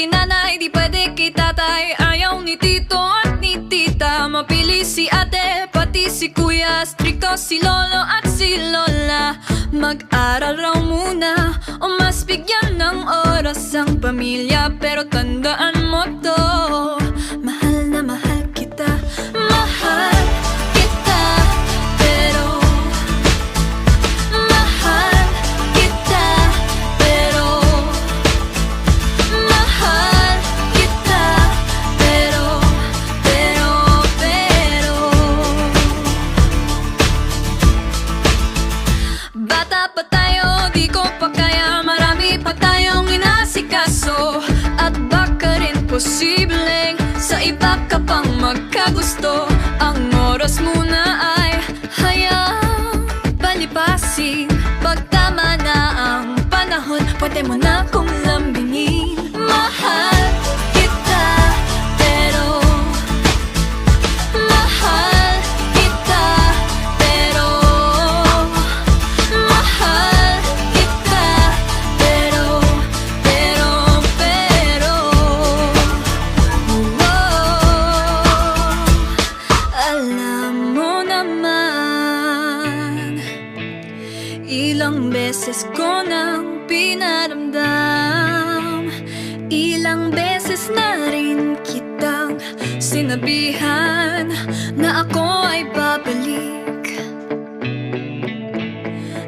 kay nanay, di pwede kay tatay. Ayaw ni tito at ni tita, mapili si ate, pati si kuya. Stricto si lolo at si lola, mag-aral raw muna o mas bigyan ng oras ang pamilya. Pero tandaan mo to, mahal na mahal kita, mahal kita. Pero mahal kita, pero mahal kita, pero bata pa tayo, di ko pa kaya, marami pa tayong inasikaso. At baka rin posibleng sa iba ka pang magkagusto. Ang oras muna ay hayaang palipasin. Pag tama na ang panahon, pwede mo na kong lambingin. Mahal kita, pero mahal kita, pero mahal kita, pero alam mo naman, ilang beses ko nang pinaramdam, ilang beses na rin kitang sinabihan na ako ay babalik.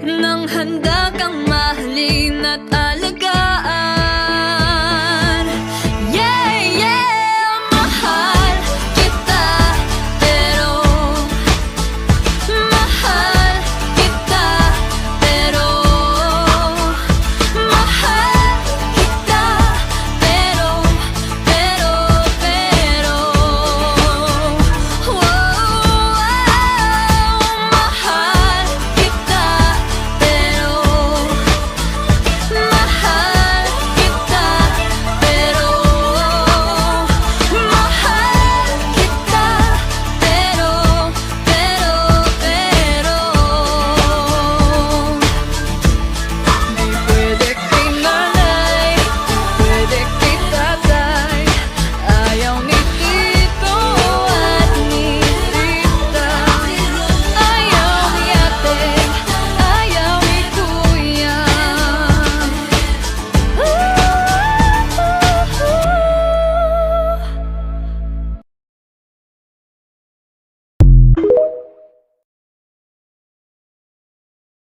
Nang handa kang mahalin at